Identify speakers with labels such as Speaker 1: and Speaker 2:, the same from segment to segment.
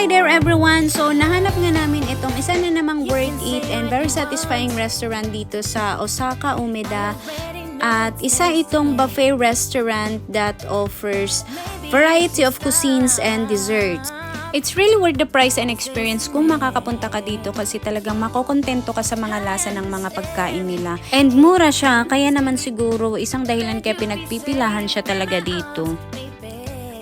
Speaker 1: Hi there everyone! So nahanap nga namin itong isa na namang worth it and very satisfying restaurant dito sa Osaka, Umeda. At isa itong buffet restaurant that offers variety of cuisines and desserts. It's really worth the price and experience kung makakapunta ka dito kasi talagang makokontento ka sa mga lasa ng mga pagkain nila. And mura siya, kaya naman siguro isang dahilan kaya pinagpipilahan siya talaga dito.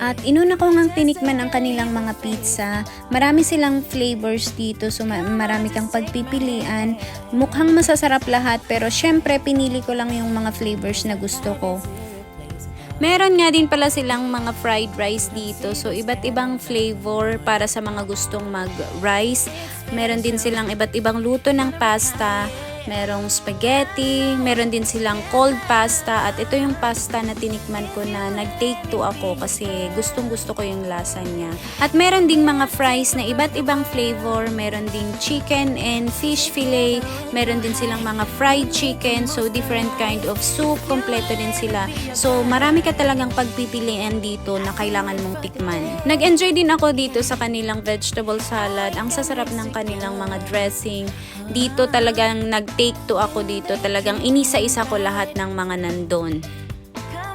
Speaker 1: At inuna ko ngang tinikman ang kanilang mga pizza. Marami silang flavors dito, so marami kang pagpipilian. Mukhang masasarap lahat, pero syempre pinili ko lang yung mga flavors na gusto ko. Meron nga din pala silang mga fried rice dito. So, iba't ibang flavor para sa mga gustong mag-rice. Meron din silang iba't ibang luto ng pasta. Merong spaghetti. Meron din silang cold pasta. At ito yung pasta na tinikman ko na nag-take to ako kasi gustong-gusto ko yung lasa niya. At meron ding mga fries na iba't ibang flavor. Meron ding chicken and fish fillet. Meron din silang mga fried chicken. So, different kind of soup. Kompleto din sila. So, marami ka talagang pagpipilian dito na kailangan mong tikman. Nag-enjoy din ako dito sa kanilang vegetable salad. Ang sasarap ng kanilang mga dressing. Dito talagang nag-take to ako dito. Talagang inisa-isa ko lahat ng mga nandun.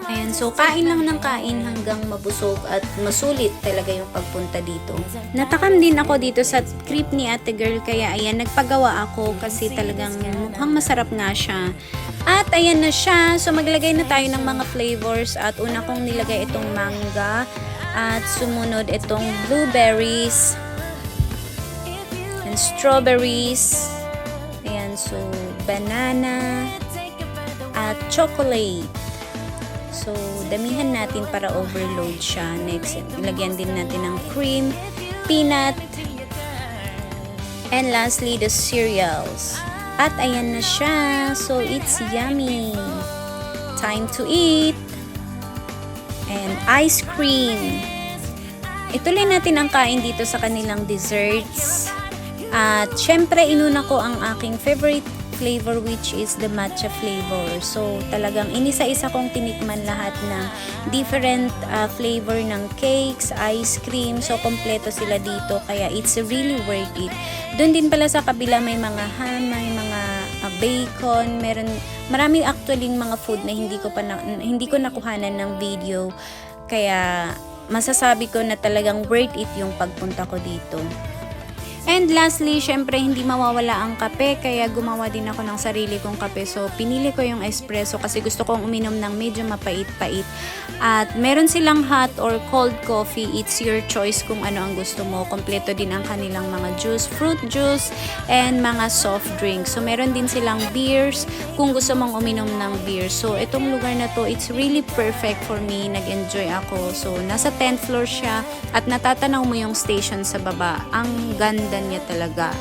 Speaker 1: Ayan, so kain lang ng kain hanggang mabusog at masulit talaga yung pagpunta dito. Natakam din ako dito sa trip ni Ate Girl kaya ayan, nagpagawa ako kasi talagang mukhang masarap nga siya. At ayan na siya. So maglagay na tayo ng mga flavors at una kong nilagay itong manga at sumunod itong blueberries and strawberries. Ayan, so banana at chocolate. So, damihan natin para overload siya. Next, ilagyan din natin ng cream, peanut, and lastly, the cereals. At ayan na siya. So, it's yummy. Time to eat. And ice cream. Ituloy natin ang kain dito sa kanilang desserts. At syempre, inuna ko ang aking favorite flavor which is the matcha flavor. So, talagang inisa-isa kong tinikman lahat ng different flavor ng cakes, ice cream. So, kompleto sila dito. Kaya, it's really worth it. Doon din pala sa kabila may mga ham, may mga bacon, marami actually mga food na hindi ko nakuhanan ng video. Kaya, masasabi ko na talagang worth it yung pagpunta ko dito. And lastly, syempre hindi mawawala ang kape kaya gumawa din ako ng sarili kong kape. So, pinili ko yung espresso kasi gusto kong uminom ng medyo mapait-pait. At meron silang hot or cold coffee. It's your choice kung ano ang gusto mo. Kompleto din ang kanilang mga juice, fruit juice, and mga soft drinks. So, meron din silang beers kung gusto mong uminom ng beer. So, itong lugar na to, it's really perfect for me. Nag-enjoy ako. So, nasa 10th floor siya at natatanaw mo yung station sa baba. Ang ganda niya talaga.